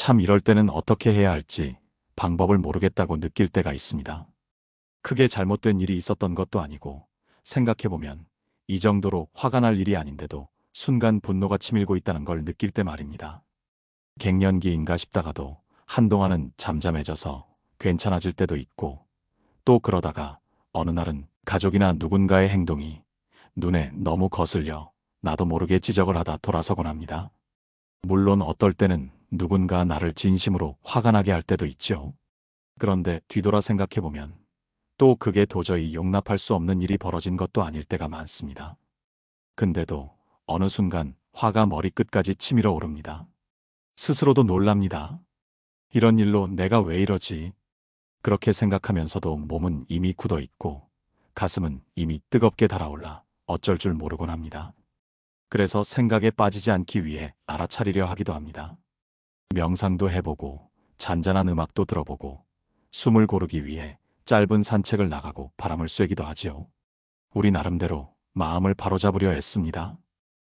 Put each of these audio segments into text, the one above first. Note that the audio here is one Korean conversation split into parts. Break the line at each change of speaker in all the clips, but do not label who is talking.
참 이럴 때는 어떻게 해야 할지 방법을 모르겠다고 느낄 때가 있습니다. 크게 잘못된 일이 있었던 것도 아니고 생각해보면 이 정도로 화가 날 일이 아닌데도 순간 분노가 치밀고 있다는 걸 느낄 때 말입니다. 갱년기인가 싶다가도 한동안은 잠잠해져서 괜찮아질 때도 있고 또 그러다가 어느 날은 가족이나 누군가의 행동이 눈에 너무 거슬려 나도 모르게 지적을 하다 돌아서곤 합니다. 물론 어떨 때는 누군가 나를 진심으로 화가 나게 할 때도 있죠. 그런데 뒤돌아 생각해보면 또 그게 도저히 용납할 수 없는 일이 벌어진 것도 아닐 때가 많습니다. 근데도 어느 순간 화가 머리끝까지 치밀어 오릅니다. 스스로도 놀랍니다. 이런 일로 내가 왜 이러지? 그렇게 생각하면서도 몸은 이미 굳어 있고 가슴은 이미 뜨겁게 달아올라 어쩔 줄 모르곤 합니다. 그래서 생각에 빠지지 않기 위해 알아차리려 하기도 합니다. 명상도 해보고 잔잔한 음악도 들어보고 숨을 고르기 위해 짧은 산책을 나가고 바람을 쐬기도 하지요. 우리 나름대로 마음을 바로잡으려 애씁니다.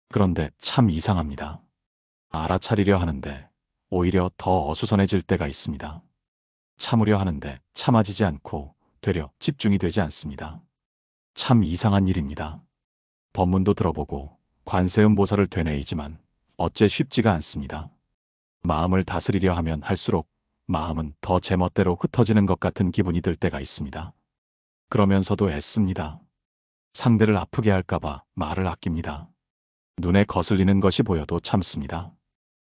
그런데 참 이상합니다. 알아차리려 하는데 오히려 더 어수선해질 때가 있습니다. 참으려 하는데 참아지지 않고 되려 집중이 되지 않습니다. 참 이상한 일입니다. 법문도 들어보고 관세음보살을 되뇌이지만 어째 쉽지가 않습니다. 마음을 다스리려 하면 할수록 마음은 더 제멋대로 흩어지는 것 같은 기분이 들 때가 있습니다. 그러면서도 애씁니다. 상대를 아프게 할까봐 말을 아낍니다. 눈에 거슬리는 것이 보여도 참습니다.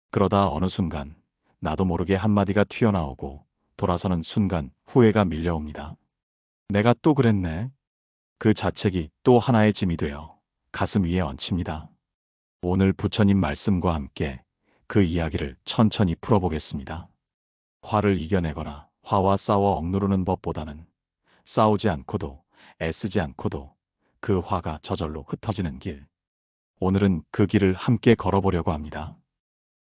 그러다 어느 순간 나도 모르게 한마디가 튀어나오고 돌아서는 순간 후회가 밀려옵니다. 내가 또 그랬네. 그 자책이 또 하나의 짐이 되어 가슴 위에 얹힙니다. 오늘 부처님 말씀과 함께 그 이야기를 천천히 풀어보겠습니다. 화를 이겨내거나 화와 싸워 억누르는 법보다는 싸우지 않고도 애쓰지 않고도 그 화가 저절로 흩어지는 길. 오늘은 그 길을 함께 걸어보려고 합니다.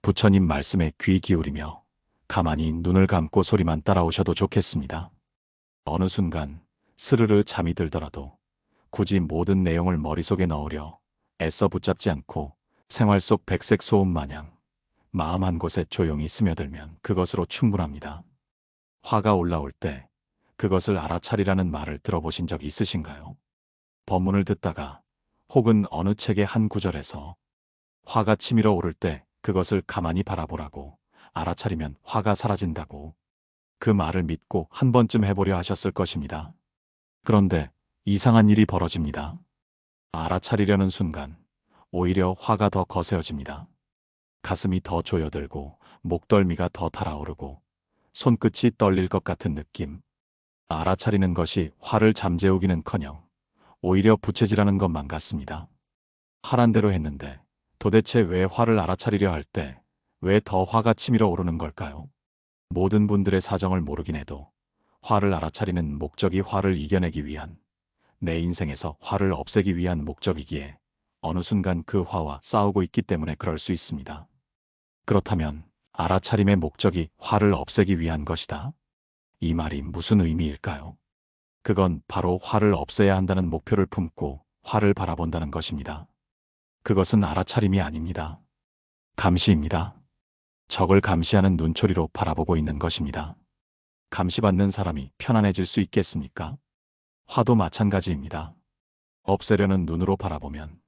부처님 말씀에 귀 기울이며 가만히 눈을 감고 소리만 따라오셔도 좋겠습니다. 어느 순간 스르르 잠이 들더라도 굳이 모든 내용을 머릿속에 넣으려 애써 붙잡지 않고 생활 속 백색 소음 마냥 마음 한 곳에 조용히 스며들면 그것으로 충분합니다. 화가 올라올 때 그것을 알아차리라는 말을 들어보신 적 있으신가요? 법문을 듣다가 혹은 어느 책의 한 구절에서 화가 치밀어 오를 때 그것을 가만히 바라보라고 알아차리면 화가 사라진다고 그 말을 믿고 한 번쯤 해보려 하셨을 것입니다. 그런데 이상한 일이 벌어집니다. 알아차리려는 순간 오히려 화가 더 거세어집니다. 가슴이 더 조여들고 목덜미가 더 달아오르고 손끝이 떨릴 것 같은 느낌. 알아차리는 것이 화를 잠재우기는커녕 오히려 부채질하는 것만 같습니다. 하란 대로 했는데 도대체 왜 화를 알아차리려 할 때 왜 더 화가 치밀어 오르는 걸까요? 모든 분들의 사정을 모르긴 해도 화를 알아차리는 목적이 화를 이겨내기 위한, 내 인생에서 화를 없애기 위한 목적이기에 어느 순간 그 화와 싸우고 있기 때문에 그럴 수 있습니다. 그렇다면 알아차림의 목적이 화를 없애기 위한 것이다. 이 말이 무슨 의미일까요? 그건 바로 화를 없애야 한다는 목표를 품고 화를 바라본다는 것입니다. 그것은 알아차림이 아닙니다. 감시입니다. 적을 감시하는 눈초리로 바라보고 있는 것입니다. 감시받는 사람이 편안해질 수 있겠습니까? 화도 마찬가지입니다. 없애려는 눈으로 바라보면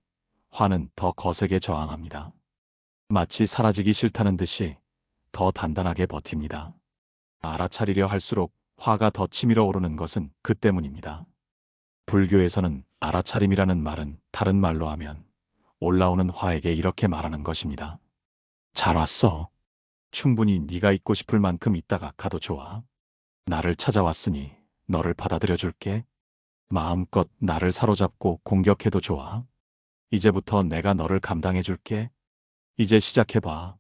화는 더 거세게 저항합니다. 마치 사라지기 싫다는 듯이 더 단단하게 버팁니다. 알아차리려 할수록 화가 더 치밀어 오르는 것은 그 때문입니다. 불교에서는 알아차림이라는 말은 다른 말로 하면 올라오는 화에게 이렇게 말하는 것입니다. 잘 왔어. 충분히 네가 있고 싶을 만큼 있다가 가도 좋아. 나를 찾아왔으니 너를 받아들여 줄게. 마음껏 나를 사로잡고 공격해도 좋아. 이제부터 내가 너를 감당해 줄게. 이제 시작해봐.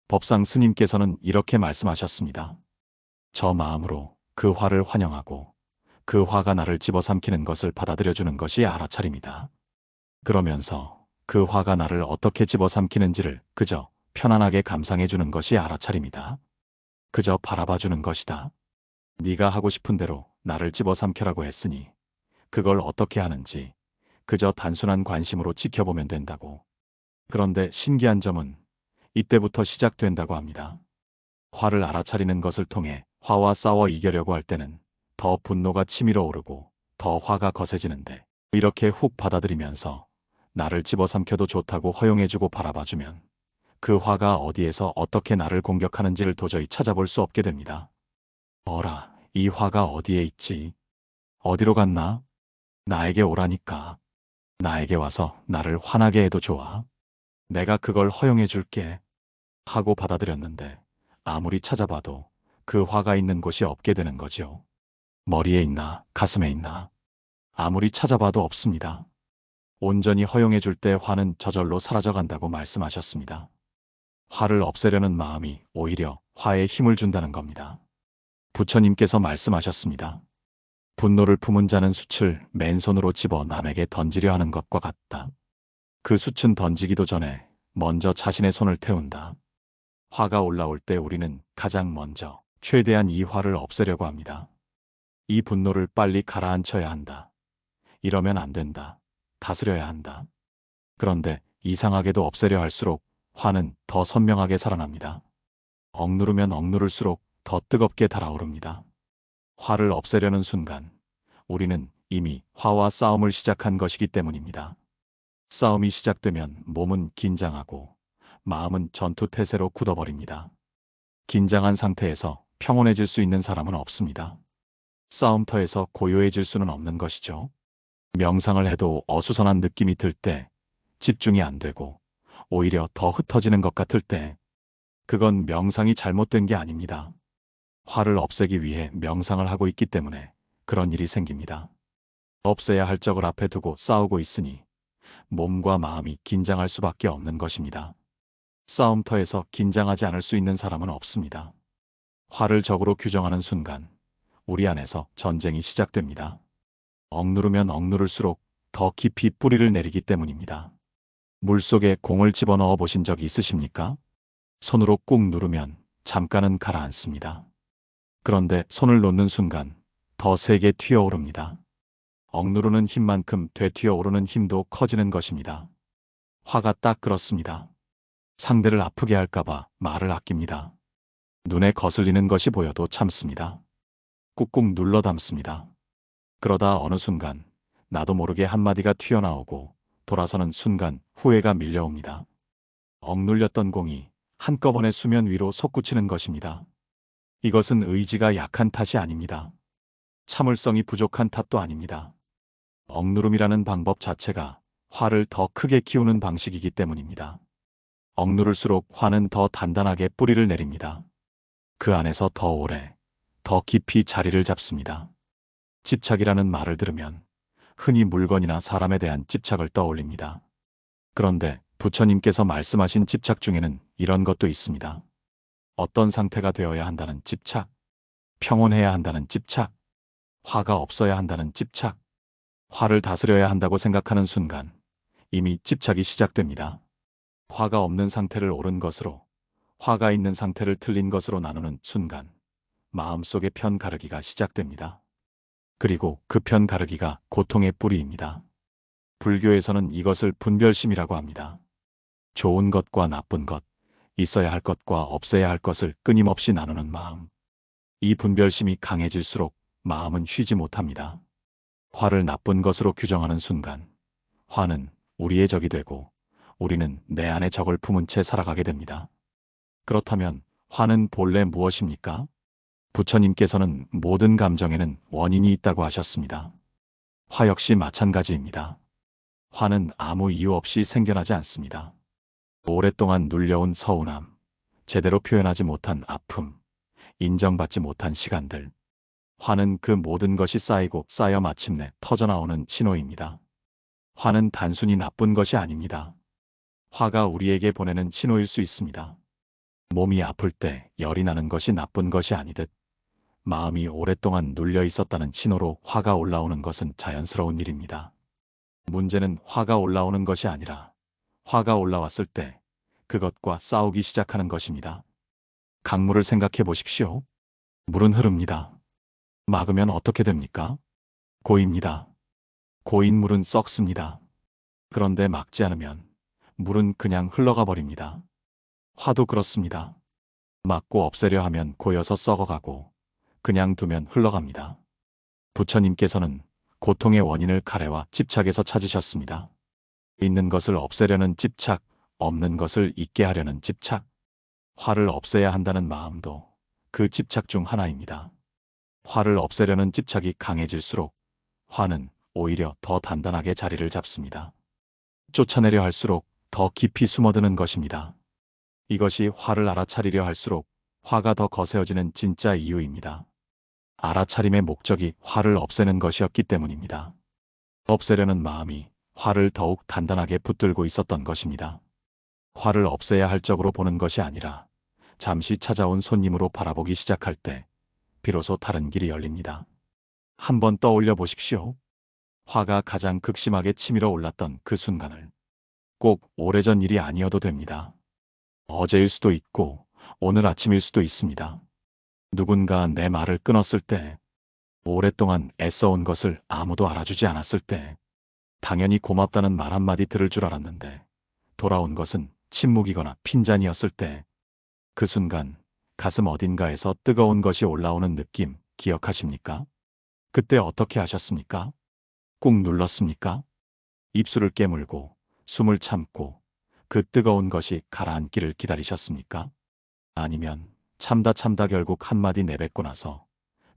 법상 스님께서는 이렇게 말씀하셨습니다. 저 마음으로 그 화를 환영하고 그 화가 나를 집어삼키는 것을 받아들여주는 것이 알아차림이다. 그러면서 그 화가 나를 어떻게 집어삼키는지를 그저 편안하게 감상해주는 것이 알아차림이다. 그저 바라봐주는 것이다. 네가 하고 싶은 대로 나를 집어삼켜라고 했으니 그걸 어떻게 하는지 그저 단순한 관심으로 지켜보면 된다고. 그런데 신기한 점은 이때부터 시작된다고 합니다. 화를 알아차리는 것을 통해 화와 싸워 이겨려고 할 때는 더 분노가 치밀어 오르고 더 화가 거세지는데, 이렇게 훅 받아들이면서 나를 집어삼켜도 좋다고 허용해주고 바라봐주면 그 화가 어디에서 어떻게 나를 공격하는지를 도저히 찾아볼 수 없게 됩니다. 어라, 이 화가 어디에 있지? 어디로 갔나? 나에게 오라니까. 나에게 와서 나를 화나게 해도 좋아. 내가 그걸 허용해줄게. 하고 받아들였는데 아무리 찾아봐도 그 화가 있는 곳이 없게 되는 거죠. 머리에 있나, 가슴에 있나. 아무리 찾아봐도 없습니다. 온전히 허용해줄 때 화는 저절로 사라져간다고 말씀하셨습니다. 화를 없애려는 마음이 오히려 화에 힘을 준다는 겁니다. 부처님께서 말씀하셨습니다. 분노를 품은 자는 숯을 맨손으로 집어 남에게 던지려 하는 것과 같다. 그 숯은 던지기도 전에 먼저 자신의 손을 태운다. 화가 올라올 때 우리는 가장 먼저 최대한 이 화를 없애려고 합니다. 이 분노를 빨리 가라앉혀야 한다. 이러면 안 된다. 다스려야 한다. 그런데 이상하게도 없애려 할수록 화는 더 선명하게 살아납니다. 억누르면 억누를수록 더 뜨겁게 달아오릅니다. 화를 없애려는 순간 우리는 이미 화와 싸움을 시작한 것이기 때문입니다. 싸움이 시작되면 몸은 긴장하고 마음은 전투태세로 굳어버립니다. 긴장한 상태에서 평온해질 수 있는 사람은 없습니다. 싸움터에서 고요해질 수는 없는 것이죠. 명상을 해도 어수선한 느낌이 들 때, 집중이 안 되고 오히려 더 흩어지는 것 같을 때, 그건 명상이 잘못된 게 아닙니다. 화를 없애기 위해 명상을 하고 있기 때문에 그런 일이 생깁니다. 없애야 할 적을 앞에 두고 싸우고 있으니 몸과 마음이 긴장할 수밖에 없는 것입니다. 싸움터에서 긴장하지 않을 수 있는 사람은 없습니다. 화를 적으로 규정하는 순간 우리 안에서 전쟁이 시작됩니다. 억누르면 억누를수록 더 깊이 뿌리를 내리기 때문입니다. 물속에 공을 집어넣어 보신 적 있으십니까? 손으로 꾹 누르면 잠깐은 가라앉습니다. 그런데 손을 놓는 순간 더 세게 튀어오릅니다. 억누르는 힘만큼 되튀어오르는 힘도 커지는 것입니다. 화가 딱 그렇습니다. 상대를 아프게 할까봐 말을 아낍니다. 눈에 거슬리는 것이 보여도 참습니다. 꾹꾹 눌러 담습니다. 그러다 어느 순간 나도 모르게 한마디가 튀어나오고 돌아서는 순간 후회가 밀려옵니다. 억눌렸던 공이 한꺼번에 수면 위로 솟구치는 것입니다. 이것은 의지가 약한 탓이 아닙니다. 참을성이 부족한 탓도 아닙니다. 억누름이라는 방법 자체가 화를 더 크게 키우는 방식이기 때문입니다. 억누를수록 화는 더 단단하게 뿌리를 내립니다. 그 안에서 더 오래, 더 깊이 자리를 잡습니다. 집착이라는 말을 들으면 흔히 물건이나 사람에 대한 집착을 떠올립니다. 그런데 부처님께서 말씀하신 집착 중에는 이런 것도 있습니다. 어떤 상태가 되어야 한다는 집착, 평온해야 한다는 집착, 화가 없어야 한다는 집착, 화를 다스려야 한다고 생각하는 순간 이미 집착이 시작됩니다. 화가 없는 상태를 옳은 것으로, 화가 있는 상태를 틀린 것으로 나누는 순간 마음속의 편 가르기가 시작됩니다. 그리고 그 편 가르기가 고통의 뿌리입니다. 불교에서는 이것을 분별심이라고 합니다. 좋은 것과 나쁜 것, 있어야 할 것과 없어야 할 것을 끊임없이 나누는 마음. 이 분별심이 강해질수록 마음은 쉬지 못합니다. 화를 나쁜 것으로 규정하는 순간 화는 우리의 적이 되고 우리는 내 안에 적을 품은 채 살아가게 됩니다. 그렇다면 화는 본래 무엇입니까? 부처님께서는 모든 감정에는 원인이 있다고 하셨습니다. 화 역시 마찬가지입니다. 화는 아무 이유 없이 생겨나지 않습니다. 오랫동안 눌려온 서운함, 제대로 표현하지 못한 아픔, 인정받지 못한 시간들. 화는 그 모든 것이 쌓이고 쌓여 마침내 터져나오는 신호입니다. 화는 단순히 나쁜 것이 아닙니다. 화가 우리에게 보내는 신호일 수 있습니다. 몸이 아플 때 열이 나는 것이 나쁜 것이 아니듯 마음이 오랫동안 눌려 있었다는 신호로 화가 올라오는 것은 자연스러운 일입니다. 문제는 화가 올라오는 것이 아니라 화가 올라왔을 때 그것과 싸우기 시작하는 것입니다. 강물을 생각해 보십시오. 물은 흐릅니다. 막으면 어떻게 됩니까? 고입니다. 고인 물은 썩습니다. 그런데 막지 않으면 물은 그냥 흘러가 버립니다. 화도 그렇습니다. 막고 없애려 하면 고여서 썩어가고 그냥 두면 흘러갑니다. 부처님께서는 고통의 원인을 가래와 집착에서 찾으셨습니다. 있는 것을 없애려는 집착, 없는 것을 있게 하려는 집착. 화를 없애야 한다는 마음도 그 집착 중 하나입니다. 화를 없애려는 집착이 강해질수록 화는 오히려 더 단단하게 자리를 잡습니다. 쫓아내려 할수록 더 깊이 숨어드는 것입니다. 이것이 화를 알아차리려 할수록 화가 더 거세어지는 진짜 이유입니다. 알아차림의 목적이 화를 없애는 것이었기 때문입니다. 없애려는 마음이 화를 더욱 단단하게 붙들고 있었던 것입니다. 화를 없애야 할 적으로 보는 것이 아니라 잠시 찾아온 손님으로 바라보기 시작할 때 비로소 다른 길이 열립니다. 한번 떠올려 보십시오. 화가 가장 극심하게 치밀어 올랐던 그 순간을. 꼭 오래전 일이 아니어도 됩니다. 어제일 수도 있고 오늘 아침일 수도 있습니다. 누군가 내 말을 끊었을 때, 오랫동안 애써온 것을 아무도 알아주지 않았을 때, 당연히 고맙다는 말 한마디 들을 줄 알았는데 돌아온 것은 침묵이거나 핀잔이었을 때, 그 순간 가슴 어딘가에서 뜨거운 것이 올라오는 느낌 기억하십니까? 그때 어떻게 하셨습니까? 꾹 눌렀습니까? 입술을 깨물고 숨을 참고 그 뜨거운 것이 가라앉기를 기다리셨습니까? 아니면 참다 결국 한마디 내뱉고 나서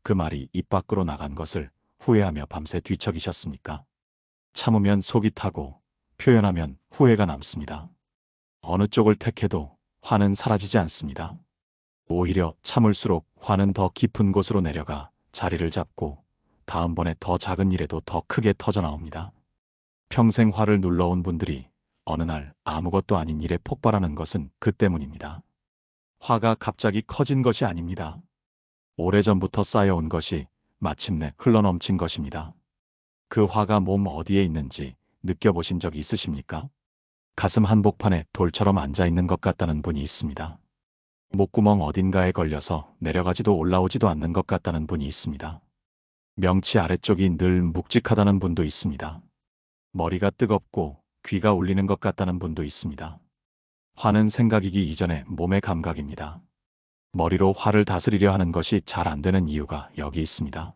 그 말이 입 밖으로 나간 것을 후회하며 밤새 뒤척이셨습니까? 참으면 속이 타고 표현하면 후회가 남습니다. 어느 쪽을 택해도 화는 사라지지 않습니다. 오히려 참을수록 화는 더 깊은 곳으로 내려가 자리를 잡고 다음번에 더 작은 일에도 더 크게 터져나옵니다. 평생 화를 눌러온 분들이 어느 날 아무것도 아닌 일에 폭발하는 것은 그 때문입니다. 화가 갑자기 커진 것이 아닙니다. 오래전부터 쌓여온 것이 마침내 흘러넘친 것입니다. 그 화가 몸 어디에 있는지 느껴보신 적 있으십니까? 가슴 한복판에 돌처럼 앉아있는 것 같다는 분이 있습니다. 목구멍 어딘가에 걸려서 내려가지도 올라오지도 않는 것 같다는 분이 있습니다. 명치 아래쪽이 늘 묵직하다는 분도 있습니다. 머리가 뜨겁고 귀가 울리는 것 같다는 분도 있습니다. 화는 생각이기 이전에 몸의 감각입니다. 머리로 화를 다스리려 하는 것이 잘 안 되는 이유가 여기 있습니다.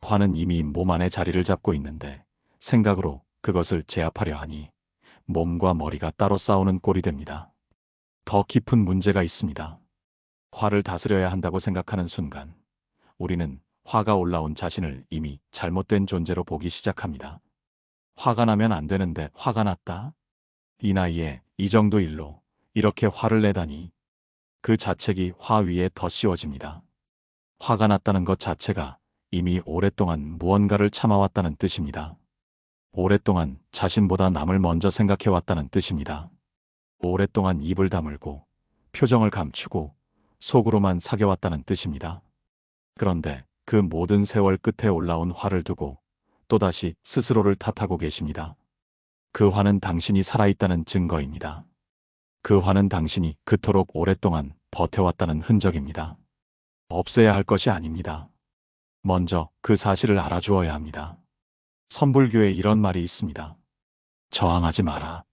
화는 이미 몸 안에 자리를 잡고 있는데 생각으로 그것을 제압하려 하니 몸과 머리가 따로 싸우는 꼴이 됩니다. 더 깊은 문제가 있습니다. 화를 다스려야 한다고 생각하는 순간 우리는 화가 올라온 자신을 이미 잘못된 존재로 보기 시작합니다. 화가 나면 안 되는데 화가 났다? 이 나이에 이 정도 일로 이렇게 화를 내다니. 그 자책이 화 위에 더 씌워집니다. 화가 났다는 것 자체가 이미 오랫동안 무언가를 참아왔다는 뜻입니다. 오랫동안 자신보다 남을 먼저 생각해왔다는 뜻입니다. 오랫동안 입을 다물고 표정을 감추고 속으로만 사겨왔다는 뜻입니다. 그런데 그 모든 세월 끝에 올라온 화를 두고 또다시 스스로를 탓하고 계십니다. 그 화는 당신이 살아있다는 증거입니다. 그 화는 당신이 그토록 오랫동안 버텨왔다는 흔적입니다. 없애야 할 것이 아닙니다. 먼저 그 사실을 알아주어야 합니다. 선불교에 이런 말이 있습니다. 저항하지 마라.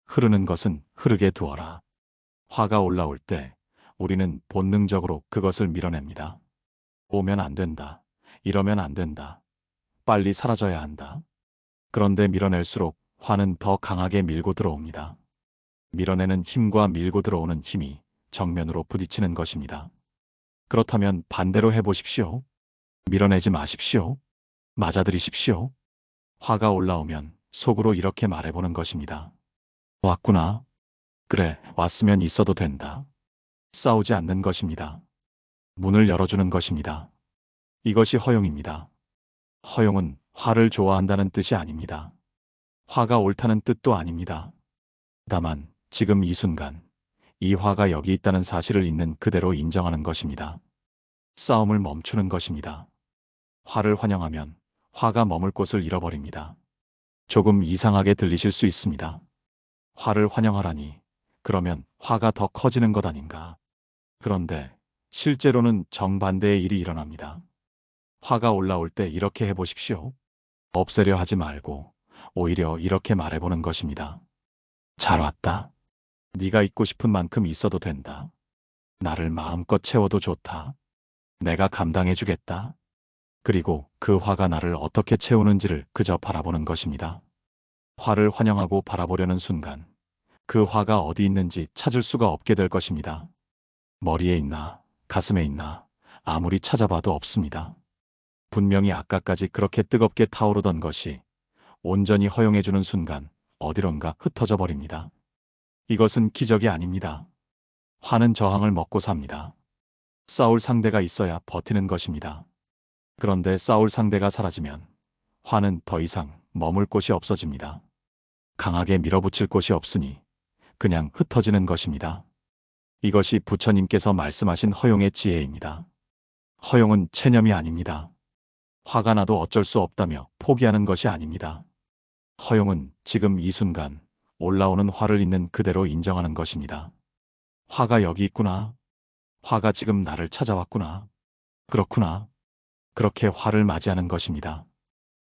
흐르는 것은 흐르게 두어라. 화가 올라올 때 우리는 본능적으로 그것을 밀어냅니다. 오면 안 된다. 이러면 안 된다. 빨리 사라져야 한다. 그런데 밀어낼수록 화는 더 강하게 밀고 들어옵니다. 밀어내는 힘과 밀고 들어오는 힘이 정면으로 부딪히는 것입니다. 그렇다면 반대로 해보십시오. 밀어내지 마십시오. 맞아들이십시오. 화가 올라오면 속으로 이렇게 말해보는 것입니다. 왔구나. 그래, 왔으면 있어도 된다. 싸우지 않는 것입니다. 문을 열어주는 것입니다. 이것이 허용입니다. 허용은 화를 좋아한다는 뜻이 아닙니다. 화가 옳다는 뜻도 아닙니다. 다만 지금 이 순간 이 화가 여기 있다는 사실을 있는 그대로 인정하는 것입니다. 싸움을 멈추는 것입니다. 화를 환영하면 화가 머물 곳을 잃어버립니다. 조금 이상하게 들리실 수 있습니다. 화를 환영하라니 그러면 화가 더 커지는 것 아닌가. 그런데 실제로는 정반대의 일이 일어납니다. 화가 올라올 때 이렇게 해보십시오. 없애려 하지 말고 오히려 이렇게 말해보는 것입니다. 잘 왔다. 네가 있고 싶은 만큼 있어도 된다. 나를 마음껏 채워도 좋다. 내가 감당해주겠다. 그리고 그 화가 나를 어떻게 채우는지를 그저 바라보는 것입니다. 화를 환영하고 바라보려는 순간 그 화가 어디 있는지 찾을 수가 없게 될 것입니다. 머리에 있나, 가슴에 있나, 아무리 찾아봐도 없습니다. 분명히 아까까지 그렇게 뜨겁게 타오르던 것이 온전히 허용해주는 순간 어디론가 흩어져 버립니다. 이것은 기적이 아닙니다. 화는 저항을 먹고 삽니다. 싸울 상대가 있어야 버티는 것입니다. 그런데 싸울 상대가 사라지면 화는 더 이상 머물 곳이 없어집니다. 강하게 밀어붙일 곳이 없으니 그냥 흩어지는 것입니다. 이것이 부처님께서 말씀하신 허용의 지혜입니다. 허용은 체념이 아닙니다. 화가 나도 어쩔 수 없다며 포기하는 것이 아닙니다. 허용은 지금 이 순간 올라오는 화를 있는 그대로 인정하는 것입니다. 화가 여기 있구나. 화가 지금 나를 찾아왔구나. 그렇구나. 그렇게 화를 맞이하는 것입니다.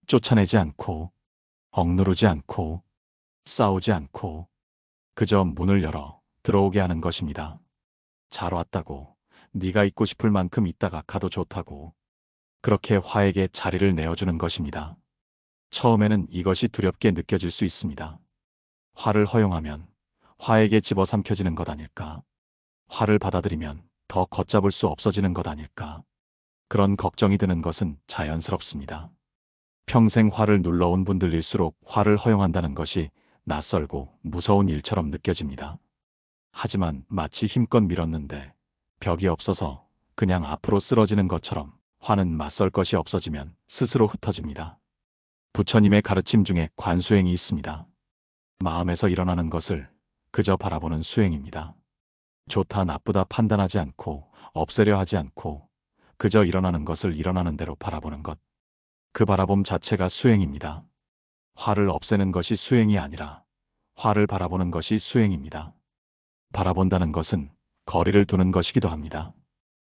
쫓아내지 않고, 억누르지 않고, 싸우지 않고, 그저 문을 열어 들어오게 하는 것입니다. 잘 왔다고, 네가 있고 싶을 만큼 있다가 가도 좋다고, 그렇게 화에게 자리를 내어주는 것입니다. 처음에는 이것이 두렵게 느껴질 수 있습니다. 화를 허용하면 화에게 집어삼켜지는 것 아닐까? 화를 받아들이면 더 걷잡을 수 없어지는 것 아닐까? 그런 걱정이 드는 것은 자연스럽습니다. 평생 화를 눌러온 분들일수록 화를 허용한다는 것이 낯설고 무서운 일처럼 느껴집니다. 하지만 마치 힘껏 밀었는데 벽이 없어서 그냥 앞으로 쓰러지는 것처럼 화는 맞설 것이 없어지면 스스로 흩어집니다. 부처님의 가르침 중에 관수행이 있습니다. 마음에서 일어나는 것을 그저 바라보는 수행입니다. 좋다 나쁘다 판단하지 않고 없애려 하지 않고 그저 일어나는 것을 일어나는 대로 바라보는 것. 그 바라봄 자체가 수행입니다. 화를 없애는 것이 수행이 아니라 화를 바라보는 것이 수행입니다. 바라본다는 것은 거리를 두는 것이기도 합니다.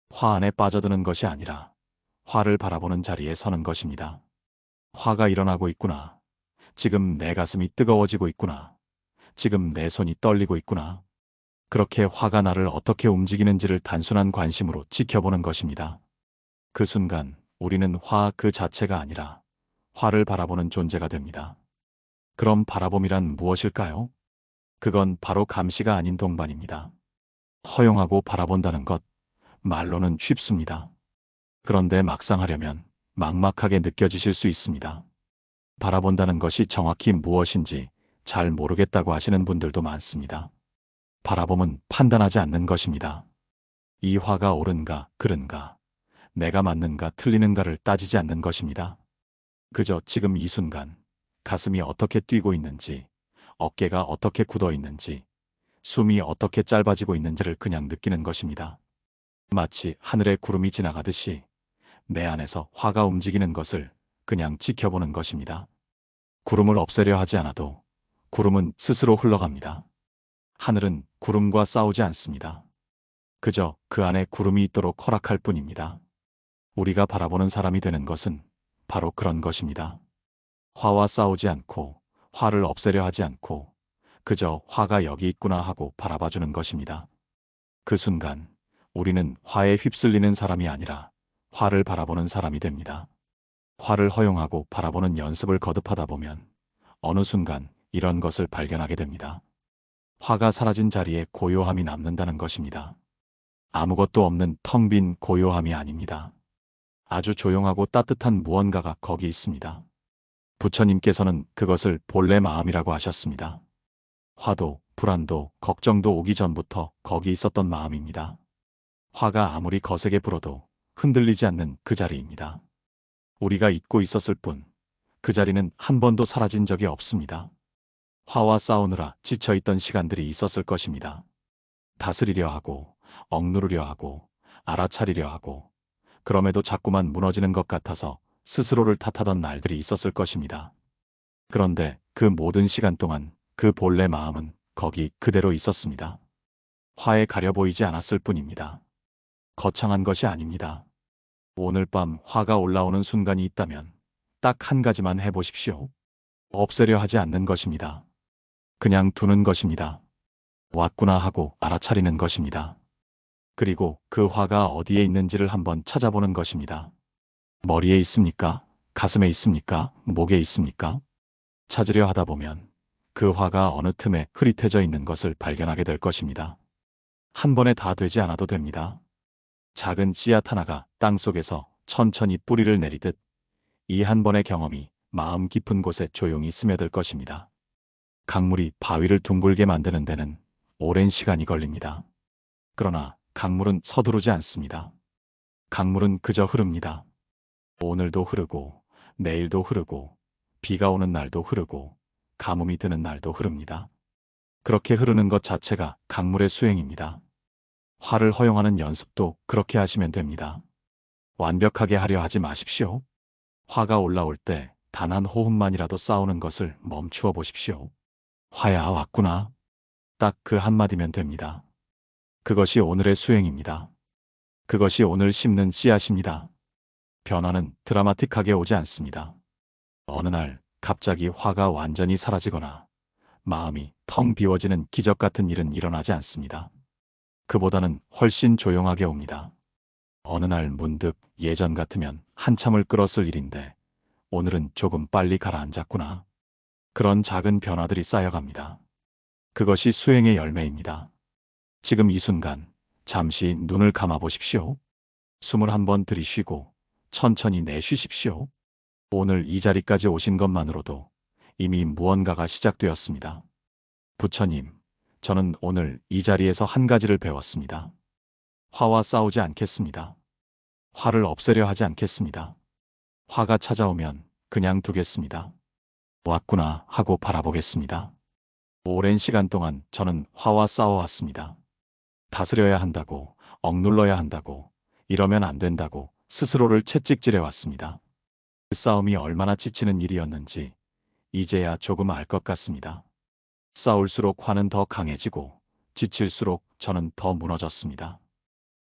화 안에 빠져드는 것이 아니라 화를 바라보는 자리에 서는 것입니다. 화가 일어나고 있구나. 지금 내 가슴이 뜨거워지고 있구나. 지금 내 손이 떨리고 있구나. 그렇게 화가 나를 어떻게 움직이는지를 단순한 관심으로 지켜보는 것입니다. 그 순간 우리는 화 그 자체가 아니라 화를 바라보는 존재가 됩니다. 그럼 바라봄이란 무엇일까요? 그건 바로 감시가 아닌 동반입니다. 허용하고 바라본다는 것, 말로는 쉽습니다. 그런데 막상 하려면 막막하게 느껴지실 수 있습니다. 바라본다는 것이 정확히 무엇인지 잘 모르겠다고 하시는 분들도 많습니다. 바라봄은 판단하지 않는 것입니다. 이 화가 옳은가 그른가, 내가 맞는가 틀리는가를 따지지 않는 것입니다. 그저 지금 이 순간 가슴이 어떻게 뛰고 있는지, 어깨가 어떻게 굳어 있는지, 숨이 어떻게 짧아지고 있는지를 그냥 느끼는 것입니다. 마치 하늘에 구름이 지나가듯이 내 안에서 화가 움직이는 것을 그냥 지켜보는 것입니다. 구름을 없애려 하지 않아도 구름은 스스로 흘러갑니다. 하늘은 구름과 싸우지 않습니다. 그저 그 안에 구름이 있도록 허락할 뿐입니다. 우리가 바라보는 사람이 되는 것은 바로 그런 것입니다. 화와 싸우지 않고 화를 없애려 하지 않고 그저 화가 여기 있구나 하고 바라봐주는 것입니다. 그 순간 우리는 화에 휩쓸리는 사람이 아니라 화를 바라보는 사람이 됩니다. 화를 허용하고 바라보는 연습을 거듭하다 보면 어느 순간 이런 것을 발견하게 됩니다. 화가 사라진 자리에 고요함이 남는다는 것입니다. 아무것도 없는 텅 빈 고요함이 아닙니다. 아주 조용하고 따뜻한 무언가가 거기 있습니다. 부처님께서는 그것을 본래 마음이라고 하셨습니다. 화도, 불안도, 걱정도 오기 전부터 거기 있었던 마음입니다. 화가 아무리 거세게 불어도 흔들리지 않는 그 자리입니다. 우리가 잊고 있었을 뿐 그 자리는 한 번도 사라진 적이 없습니다. 화와 싸우느라 지쳐있던 시간들이 있었을 것입니다. 다스리려 하고, 억누르려 하고, 알아차리려 하고, 그럼에도 자꾸만 무너지는 것 같아서 스스로를 탓하던 날들이 있었을 것입니다. 그런데 그 모든 시간 동안 그 본래 마음은 거기 그대로 있었습니다. 화에 가려 보이지 않았을 뿐입니다. 거창한 것이 아닙니다. 오늘 밤 화가 올라오는 순간이 있다면 딱 한 가지만 해보십시오. 없애려 하지 않는 것입니다. 그냥 두는 것입니다. 왔구나 하고 알아차리는 것입니다. 그리고 그 화가 어디에 있는지를 한번 찾아보는 것입니다. 머리에 있습니까? 가슴에 있습니까? 목에 있습니까? 찾으려 하다 보면 그 화가 어느 틈에 흐릿해져 있는 것을 발견하게 될 것입니다. 한 번에 다 되지 않아도 됩니다. 작은 씨앗 하나가 땅속에서 천천히 뿌리를 내리듯 이 한 번의 경험이 마음 깊은 곳에 조용히 스며들 것입니다. 강물이 바위를 둥글게 만드는 데는 오랜 시간이 걸립니다. 그러나 강물은 서두르지 않습니다. 강물은 그저 흐릅니다. 오늘도 흐르고 내일도 흐르고 비가 오는 날도 흐르고 가뭄이 드는 날도 흐릅니다. 그렇게 흐르는 것 자체가 강물의 수행입니다. 화를 허용하는 연습도 그렇게 하시면 됩니다. 완벽하게 하려 하지 마십시오. 화가 올라올 때 단 한 호흡만이라도 싸우는 것을 멈추어 보십시오. 화야 왔구나. 딱 그 한마디면 됩니다. 그것이 오늘의 수행입니다. 그것이 오늘 심는 씨앗입니다. 변화는 드라마틱하게 오지 않습니다. 어느 날 갑자기 화가 완전히 사라지거나 마음이 텅 비워지는 기적 같은 일은 일어나지 않습니다. 그보다는 훨씬 조용하게 옵니다. 어느 날 문득 예전 같으면 한참을 끌었을 일인데 오늘은 조금 빨리 가라앉았구나. 그런 작은 변화들이 쌓여갑니다. 그것이 수행의 열매입니다. 지금 이 순간 잠시 눈을 감아 보십시오. 숨을 한번 들이쉬고 천천히 내쉬십시오. 오늘 이 자리까지 오신 것만으로도 이미 무언가가 시작되었습니다. 부처님, 저는 오늘 이 자리에서 한 가지를 배웠습니다. 화와 싸우지 않겠습니다. 화를 없애려 하지 않겠습니다. 화가 찾아오면 그냥 두겠습니다. 왔구나 하고 바라보겠습니다. 오랜 시간 동안 저는 화와 싸워왔습니다. 다스려야 한다고, 억눌러야 한다고, 이러면 안 된다고 스스로를 채찍질해왔습니다. 그 싸움이 얼마나 지치는 일이었는지 이제야 조금 알 것 같습니다. 싸울수록 화는 더 강해지고 지칠수록 저는 더 무너졌습니다.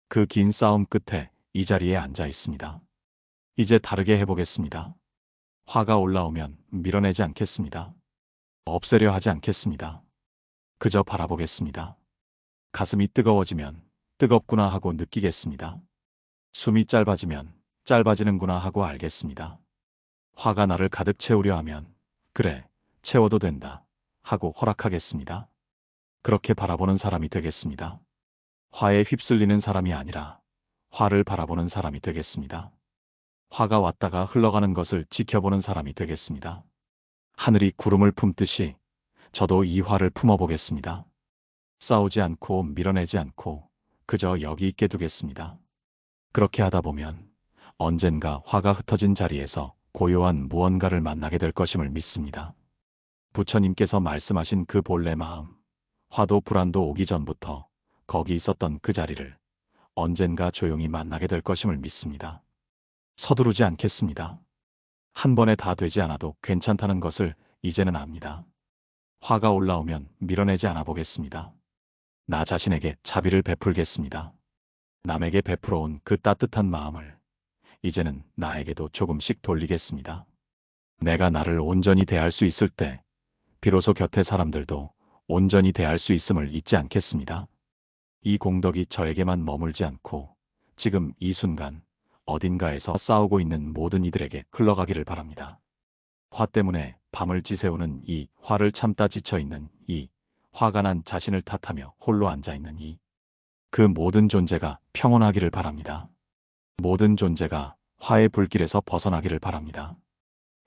그 긴 싸움 끝에 이 자리에 앉아 있습니다. 이제 다르게 해보겠습니다. 화가 올라오면 밀어내지 않겠습니다. 없애려 하지 않겠습니다. 그저 바라보겠습니다. 가슴이 뜨거워지면 뜨겁구나 하고 느끼겠습니다. 숨이 짧아지면 짧아지는구나 하고 알겠습니다. 화가 나를 가득 채우려 하면 그래, 채워도 된다 하고 허락하겠습니다. 그렇게 바라보는 사람이 되겠습니다. 화에 휩쓸리는 사람이 아니라 화를 바라보는 사람이 되겠습니다. 화가 왔다가 흘러가는 것을 지켜보는 사람이 되겠습니다. 하늘이 구름을 품듯이 저도 이 화를 품어보겠습니다. 싸우지 않고 밀어내지 않고 그저 여기 있게 두겠습니다. 그렇게 하다 보면 언젠가 화가 흩어진 자리에서 고요한 무언가를 만나게 될 것임을 믿습니다. 부처님께서 말씀하신 그 본래 마음, 화도 불안도 오기 전부터 거기 있었던 그 자리를 언젠가 조용히 만나게 될 것임을 믿습니다. 서두르지 않겠습니다. 한 번에 다 되지 않아도 괜찮다는 것을 이제는 압니다. 화가 올라오면 밀어내지 않아 보겠습니다. 나 자신에게 자비를 베풀겠습니다. 남에게 베풀어 온 그 따뜻한 마음을 이제는 나에게도 조금씩 돌리겠습니다. 내가 나를 온전히 대할 수 있을 때 비로소 곁의 사람들도 온전히 대할 수 있음을 잊지 않겠습니다. 이 공덕이 저에게만 머물지 않고 지금 이 순간 어딘가에서 싸우고 있는 모든 이들에게 흘러가기를 바랍니다. 화 때문에 밤을 지새우는 이 화를 참다 지쳐있는 이 화가 난 자신을 탓하며 홀로 앉아있는 이 그 모든 존재가 평온하기를 바랍니다. 모든 존재가 화의 불길에서 벗어나기를 바랍니다.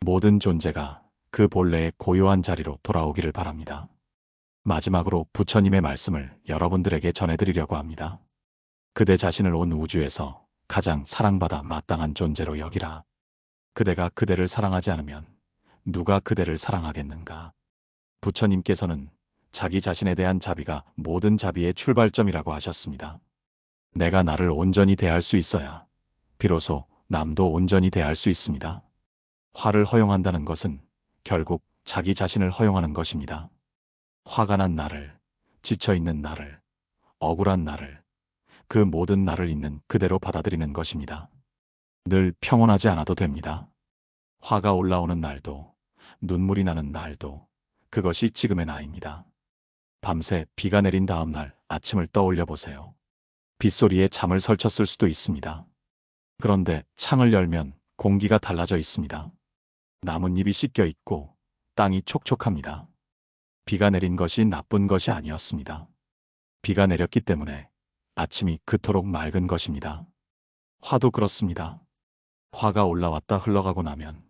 모든 존재가 그 본래의 고요한 자리로 돌아오기를 바랍니다. 마지막으로 부처님의 말씀을 여러분들에게 전해드리려고 합니다. 그대 자신을 온 우주에서 가장 사랑받아 마땅한 존재로 여기라. 그대가 그대를 사랑하지 않으면 누가 그대를 사랑하겠는가? 부처님께서는 자기 자신에 대한 자비가 모든 자비의 출발점이라고 하셨습니다. 내가 나를 온전히 대할 수 있어야 비로소 남도 온전히 대할 수 있습니다. 화를 허용한다는 것은 결국 자기 자신을 허용하는 것입니다. 화가 난 나를, 지쳐있는 나를, 억울한 나를, 그 모든 나를 있는 그대로 받아들이는 것입니다. 늘 평온하지 않아도 됩니다. 화가 올라오는 날도, 눈물이 나는 날도 그것이 지금의 나입니다. 밤새 비가 내린 다음 날 아침을 떠올려 보세요. 빗소리에 잠을 설쳤을 수도 있습니다. 그런데 창을 열면 공기가 달라져 있습니다. 나뭇잎이 씻겨 있고 땅이 촉촉합니다. 비가 내린 것이 나쁜 것이 아니었습니다. 비가 내렸기 때문에 아침이 그토록 맑은 것입니다. 화도 그렇습니다. 화가 올라왔다 흘러가고 나면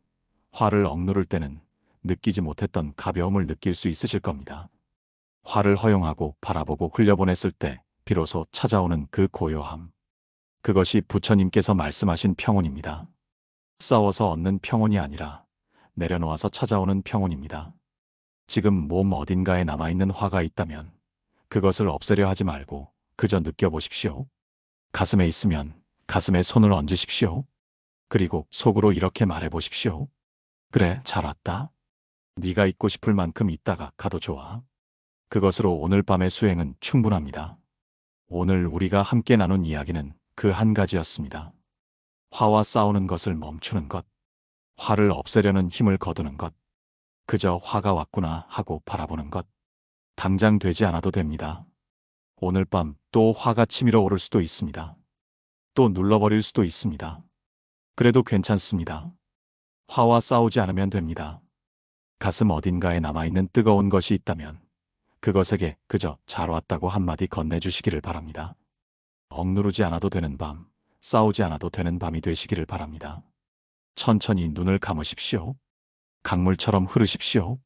화를 억누를 때는 느끼지 못했던 가벼움을 느낄 수 있으실 겁니다. 화를 허용하고 바라보고 흘려보냈을 때 비로소 찾아오는 그 고요함. 그것이 부처님께서 말씀하신 평온입니다. 싸워서 얻는 평온이 아니라 내려놓아서 찾아오는 평온입니다. 지금 몸 어딘가에 남아있는 화가 있다면 그것을 없애려 하지 말고 그저 느껴보십시오. 가슴에 있으면 가슴에 손을 얹으십시오. 그리고 속으로 이렇게 말해보십시오. 그래, 잘 왔다. 네가 있고 싶을 만큼 있다가 가도 좋아. 그것으로 오늘 밤의 수행은 충분합니다. 오늘 우리가 함께 나눈 이야기는 그 한 가지였습니다. 화와 싸우는 것을 멈추는 것. 화를 없애려는 힘을 거두는 것. 그저 화가 왔구나 하고 바라보는 것. 당장 되지 않아도 됩니다. 오늘 밤 또 화가 치밀어 오를 수도 있습니다. 또 눌러버릴 수도 있습니다. 그래도 괜찮습니다. 화와 싸우지 않으면 됩니다. 가슴 어딘가에 남아있는 뜨거운 것이 있다면 그것에게 그저 잘 왔다고 한마디 건네주시기를 바랍니다. 억누르지 않아도 되는 밤, 싸우지 않아도 되는 밤이 되시기를 바랍니다. 천천히 눈을 감으십시오. 강물처럼 흐르십시오.